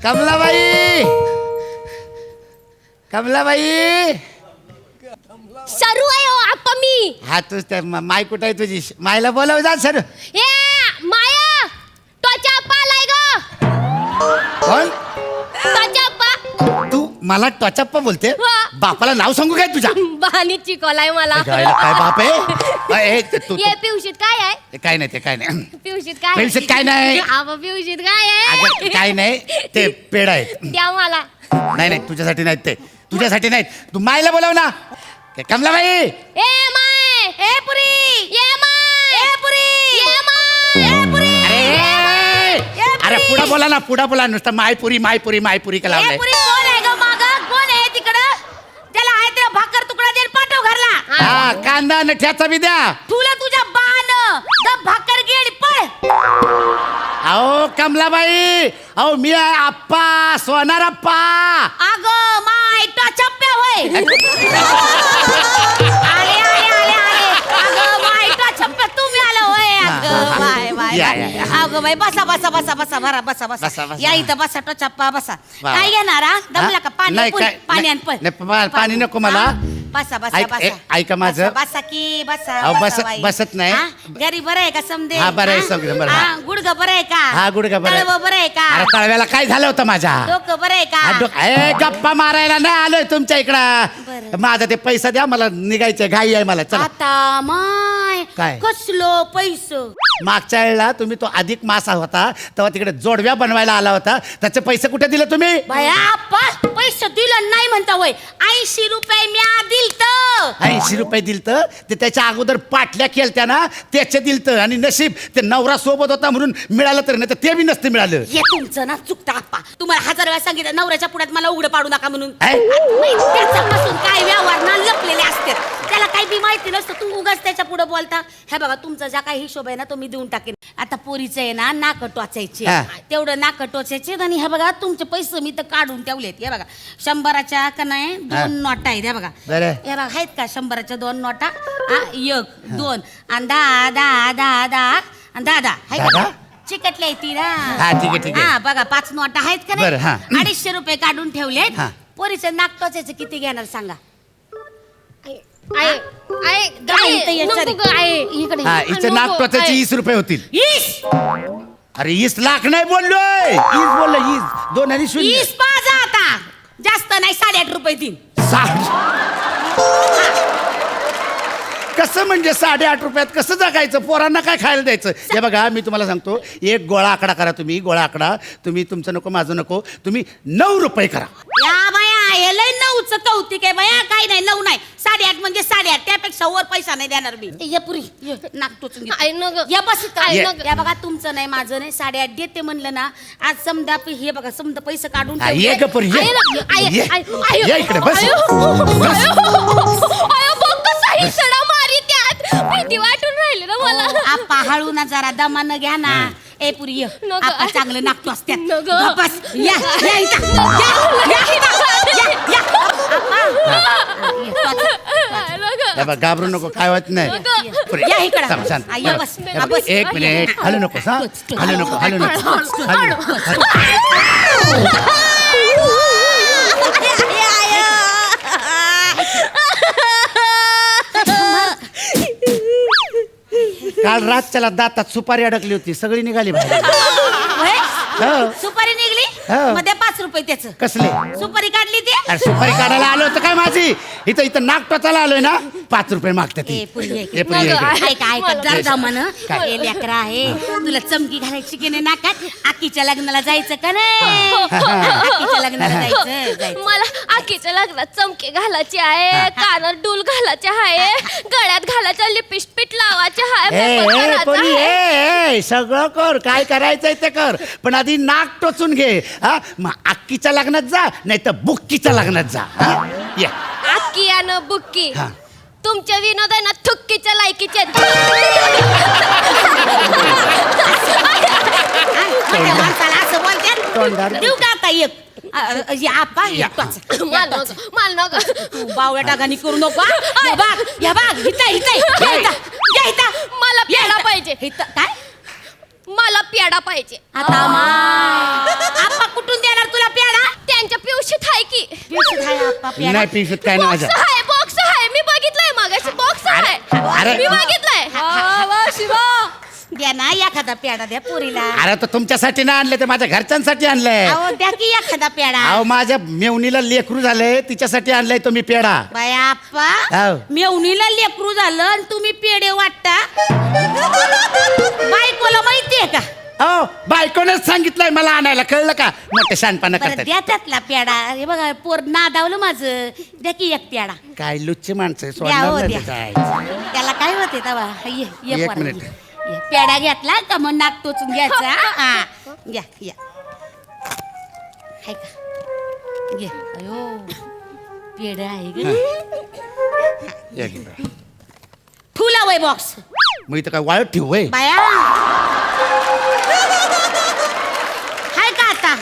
कमलाबाई, कमलाबाई. सरू आहे हो आप्पा मी. हा तूच त्या माय कुठं आहे तुझी? मायला बोलाव जा सर. ए माया टोचा आप्पा आलाय ग. कोण? टोचा आप्पा. तू मला टचप्पा बोलते? वा. बापाला नाव सांगू काय तुझ्या? बहानी चिकवलाय मला. काय बाप आहे? तू ये पिवशीत काय आहे? काय नाही, ते काय नाही. पिवशीत काय? पिवशीत काय नाही. आबा पिवशीत काय आहे? अगं काय नाही, ते पेड आहेत. द्या मला. नाही नाही, तुझ्यासाठी नाहीत ते, तुझ्यासाठी नाहीत. तू मायला बोलाव ना. कमलाबाई. ए माय. ए पुरी. ये माय. ए पुरी. ये माय. ए पुरी. अरे पुढं बोला ना, पुढं बोला. नुसतं मायपुरी मायपुरी मायपुरी का लावलंय? पुरी कोण आहे ग मागं? कोण आहे तिकडं? त्याला आहे ते भाकर तुकडा दे पाठव घरला. हा कांदा न ठ्याचा बी द्या. तुला तुझ्या बाण द भाकर गेड पळ. अहो कमलाबाई, अहो मी आहे आप्पा, सोनार आप्पा. अग माय टचप्प्या होय. आले आले आले आले. अग माय टचप्प्या तुम्ही आला होय. अग बाय बाय. अग बाई बसा बसा बसा बसा भरा बसा बसा, बसा. बसा. या इथं बसा टचप्पा बसा. वा. काय घेणार हा? दमला का? पाणी नाही, पुरी, काय- पाणी आण नाही, पळ. नाही, पाणी नको मला. हा? बसा बसा ऐक- बसा. ऐका माझं. बसा, बसा की बसा. अहो, बसा बाई. बसत नाही. हा? घरी बरं आहे का समदे? हा, बरं आहे, सगळं बरं आहे. हा, गुडघं बरं आहे का? हा गुडघा बरं आहे. तळवं बरं आहे का? अरे तळव्याला काय झालं होतं माझ्या? डोकं बरं आहे हा, का? गप्पा मारायला नाही आलोय तुमच्या इकडं. बरं. माझा ते पैसा द्या, मला निघायचंय, घाई आहे मला. चला. आता माय काय? कसलो पैसे? मागच्या वेळेला तुम्ही तो अधिक मासा होता तेव्हा तिकडे जोडव्या बनवायला आला होता, त्याचे पैसे कुठे दिले तुम्ही? बाया पैसे दिलं नाही म्हणता होय. 80 रुपये म्या दिलत. 80 रुपये दिलत. ते त्याच्या अगोदर पाटल्या केलत्या ना, त्याचे दिलत. आणि नशीब ते नवरा सोबत होता म्हणून मिळालं, तर नाही तर ते बी नसतं मिळालं. हे तुमचं ना चुकता आप्पा. तुम्हाला 1000 वेळा सांगितलं नवऱ्याच्या पुढ्यात मला उघडं पाडू नका म्हणून. त्याच्यापासून काय व्यवहार ना लपलेले असतात. त्याला काही बी माहिती नसतं. तू उगाच त्याच्या पुढे बोलता. हे बघा तुमचा ज्या काही हिशोब आहे ना तो मी देऊन टाकेन. आता पोरीचं आहे ना नाक टोचायचे. हा. तेवढं नाक टोचायचे. आणि हे बघा तुमचे पैसे मी तर काढून ठेवलेत. हे बघा 100च्या का नाही 2 नोटा आहेत. हे बघा बरं. हे बघा आहेत का 100च्या 2 नोटा? 1 2 आणि 10 10 10 10 आणि 10 10 आहे का? 10? चिकटल्या ती ना. हा ठीक आहे ठीक आहे. हा बघा 5 नोटा आहेत का बरं, हा. नाही? 250 रुपये काढून ठेवलेत. हा. पोरीचं नाक टोचायचं किती घेणार सांगा? हा हिचं नाक टोचायची 20 रुपये होतील. 20 अरे 20 लाख नाही बोललोय, 20 बोललो. 20 2 आणि 0 20 पाजा आता. जास्त नाही 8.5 रुपये दिन. कसं म्हणजे 8.5 रुपयात कसं जगायचं? पोरांना काय खायला द्यायचं? हे बघा मी तुम्हाला सांगतो, एक गोळा आकडा करा तुम्ही. गोळा आकडा तुम्ही, तुमचं नको माझं नको. तुम्ही 9 रुपये करा. या बाया हे लय 9चं कौतिक आहे बाया. काय नाही 9 नाही 8.5 म्हणजे 8.5. त्यापेक्षा वर पैसा नाही देणार मी. ये पुरी नाक टोचून या बस या बघा तुमचं नाही माझं नाही 8.5 देते म्हणलं ना. आज समजा हे बघा समजा पैसे काढून हा, ये गं पोरी, ये. ये इकडे बस. भीती वाटून राहिली ना मला. आप्पा हळू ना जरा दमानं घ्या ना. ए पुरी ये. आपण चांगलं नाकतो असत्यात. बस या या इथं. हे बघ घाबरू नको, काय होत नाही. या इकडं. थांब, शांत. या बस. हे बघ, एक मिनिट हलू नको. हलू नको हलू नको हलू नको. काल रातच्याला दातात सुपारी अडकली होती, सगळी निघाली बाहेर. हो. सुपारी निघली. हो. मध्ये 5 रुपये त्याच. कसले? सुपारी काढली ती. अरे सुपारी काढायला आलो होतं काय माझी? इथं नाक टोचायला आलोय ना. 5 रुपये मागते ती. ए, पुरी ये. ये पुरी ये इकडे. ऐका जर दमन काय? हे लेकरं आहे. तुला चमकी घालायची की नाही नाकात? आकीच्या लग्नाला जायचं का नाही? आकीच्या लग्नाला जायचं. मला आकीच्या लग्नात चमके घालायचे आहे, कानात डूल घालायचे आहे, गळ्यात घालायचं लिपस्टिक लावायचे आहे, ए, makeup ए, करायचा पोरी, आहे. ए, सगळं कर, काय करायचंय ते कर, पण आधी नाक टोचून घे. हा मग अक्कीच्या लग्नात जा, नाही तर बुक्कीच्या लग्नात जा. हा? ये. आकी आणि बुक्की हा. तुमच्या विनोद आहे ना थुक्कीच्या लायकीचे माझ्या माणसाला असं बोलतात. तोंडावर. देऊ का आता एक? आप्पा या टोच. माल नका तू बावळ्या टाकानी करू नको. या बाग मला प्याडा पाहिजे. काय? मला प्याडा पाहिजे. आता आप्पा कुठून देणार तू पेढा नाही पिशवीत काय नाही बॉक्स माझ्या. आहे बॉक्स आहे मी बघितलंय मागाशी बॉक्स आहे अरे. मी बघितलंय शिवा द्या ना एखादा पेढा द्या पोरीला अरे तर तुमच्यासाठी नाही आणले ते माझ्या घरच्यांसाठी आणलंय. अहो द्या की एखादा पेढा अहो माझ्या मेवणीला लेकरू झालंय तिच्यासाठी आणलंय तुम्ही पेढा. बाया आप्पा हाव. मेवणीला लेकरू झालं आणि तुम्ही पेढे वाटता बायकोला माहितीये का हो बायकोनेच सांगितलंय मला आणायला कळलं का मोठे शानपणा बरं करतात. द्या त्यातला पेढा हे बघा पोर नादावलं माझं द्या की एक पेढा काय लुच्ची माणसं आहे, द्या हो सोडणार द्या नाही काय. त्याला काय होते तवा ये ये एक पोरं, मिनिट. ये. पेढा घेतला का मग नाक टोचून घ्यायचा हा घ्या या हाय का घे अयो पेढा आहे ग या की बा. फुला वय बॉक्स मग इथं काय वाळत ठेवू वय. बाया हाय का आता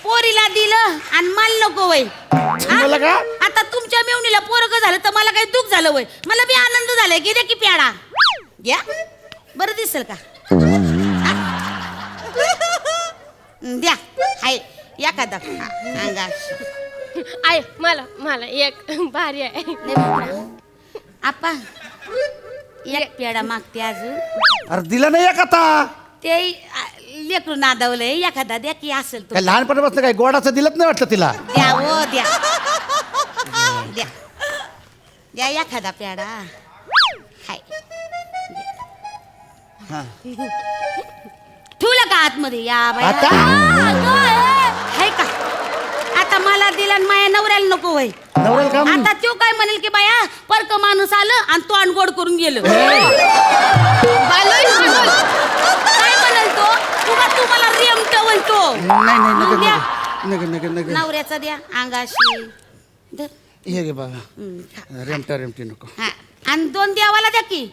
पोरीला दिलं आणि मला नको वय तुम्हाला का? आता तुमच्या मेवणीला पोरग झालं तर मला काही दुःख झालं वय मला बी आनंद झालाय की द्या की पेढा घ्या बरं दिसेल का हा? द्या हाय एखादा अंगा आहे मला एक भारी आहे आपा एक पेढा मागते अजून अरे दिला नाही एक आता. ते लेकरू नादावलंय एखादा द्या की असेल तो काय लहानपणापासून काय गोडाचं दिलंच नाही वाटतं तिला. द्या हो द्या द्या द्या एखादा पेढा हाय हा. ठेवलं का आतमध्ये या बाया आता? हाय का आता मला दिला आणि माझ्या नवऱ्याला नको होय नवऱ्याला का म्हणून? आता तो काय म्हणेल की बाया परक माणूस आलं आणि तो अनगोड करून गेलं काय म्हणाल तो तू मला रेमट म्हणतो नाही नाही मग द्या. नगर नगर नगर नवऱ्याचा द्या अंगाशी धर. हे घे बाबा हा. रेमटी नको. हा. आणि दोन देवाला द्या की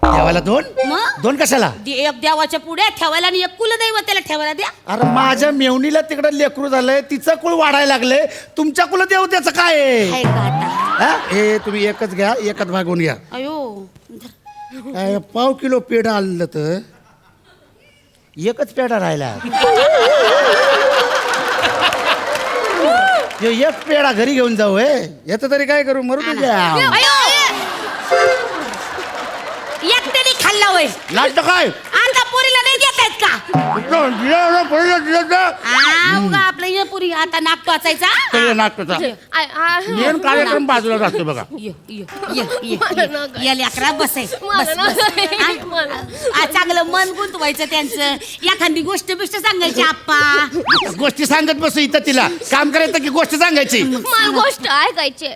देवाला दोन मग दोन कशाला. एक देवाच्या पुढे ठेवायला आणि एक कुलदैवताला ठेवायला द्या अरे माझ्या मेवणीला तिकडे लेकरू झालंय तिचं कुळ वाढायला लागले तुमच्या कुल देव त्याचं काय आहे? हाय का आता हा? हे तुम्ही एकच घ्या एकच भागून घ्या. अयो धर. काय पाव किलो पेढा आणलं तर एकच पेढा राहिला. हे एक पेढा घरी घेऊन जाऊ याचं तरी काय करू मरू द्या. अयो एकट्याने खाल्ला होय लागतं काय आता पोरीला नाही देत आहेत का उगा आपलं ये पुरी आता नाक टोचायचा नाटकाचा आय, आ, मेन कार्यक्रम बाजूला जातो बघा. या लेकरा बसाय मला नाही. मला. चांगलं मन गुंतवायचं त्यांचं एखादी गोष्ट बिष्ट सांगायची आप्पा गोष्टी सांगत बसू इथं तिला काम करायचं की गोष्ट सांगायची. मला गोष्ट ऐकायची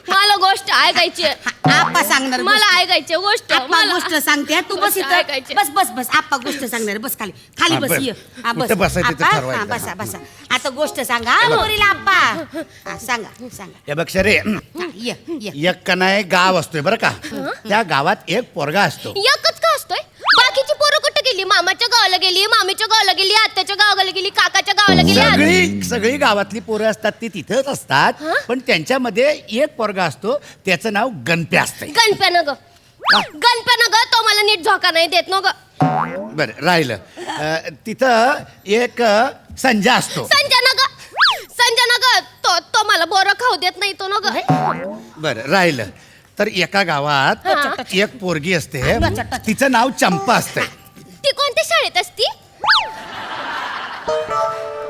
मला गोष्ट ऐकायची आप्पा सांगणार मला ऐकायची गोष्ट आप्पा मला गोष्ट सांगते तू बस गोष्ट इथं ऐकायची. बस बस बस आप्पा गोष्ट सांगणार बस खाली खाली हा, बस बस. ये हा, बस कुठं बसायचं ते आप्पा, ठरवायचं. हा, बसा बसा आता गोष्ट सांगा हा, पोरीला आप्पा हा, सांगा सांगा हे बघ शरे हा, ये ये एक का नाही गाव असतोय बरं का त्या गावात एक पोरगा असतो. एकच का असतोय बाकीची पोरं कुठे गेली मामाच्या गावाला गेली मामीच्या गावाला गेली आत्याच्या गावाला गेली काकाच्या गावाला गेली सगळी सगळी गावातली पोरं असतात ती तिथंच असतात पण त्यांच्यामध्ये एक पोरगा असतो त्याचं नाव गणप्या असतंय. गणप्यानं ग तो मला नीट झोका नाही देत न ग बरं राहिलं तिथं एक संजय असतो. संजना ग तो मला बोरं खाऊ देत नाही तो न ग बरं राहिलं तर एका गावात हा. एक पोरगी असते तिचं नाव चंपा असते. ती कोणत्या शाळेत असती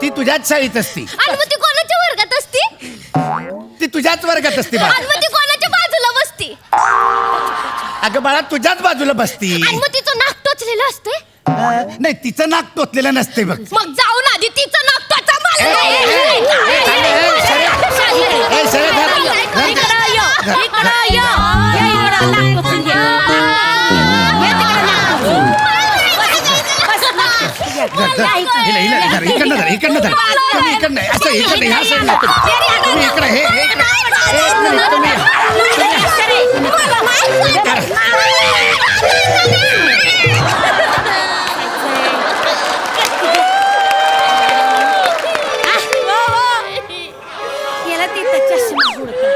ती तुझ्याच शाळेत असती. आणि मग ती कोणाच्या वर्गात असती ती तुझ्याच वर्गात असते बा. आणि मग ती कोणाच्या बाजूला बसती अगं बाळा तुझ्याच बाजूला बसती. आणि मग तिचं नाक टोचलेलं असते नाही तिचं नाक टोचलेलं नसते बघ. मग जाऊन आधी तिचं नाक टोचा मला ए, नाही. ए, ए, ए, ए, सरे, धर. इकडं ये, इकडं ये. ये इकडं नाक टोचून घे. ये तिकडं नाक टोचून. बस, नाक. इकडनं धर तुम्ही इकडनं असं इकडनं ह्या साईडनं तुम्ही इकडं हे इकडं एक मिनिट तुम्ही याला तिथं चष्मा हुडका.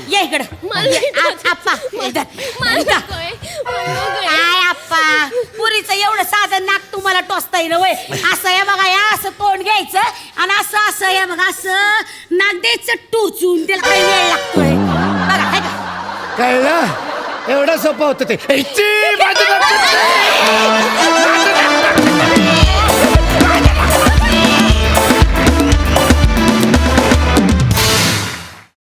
ये इकडं आप्पा इथं. मला इथं. नकोय, मला नकोय. काय आप्पा पुरीचं एवढं साधं नाक तुम्हाला मला टोचता येईल वय असं आहे बघा या असं तोंड घ्यायचं आणि असं असं आहे बघा असं नाक द्यायचं टोचून त्याला काही वेळ लागतोय बघा हाय का? कळलं एवढं सोपं होतं ते. इच्ची, बाजूला.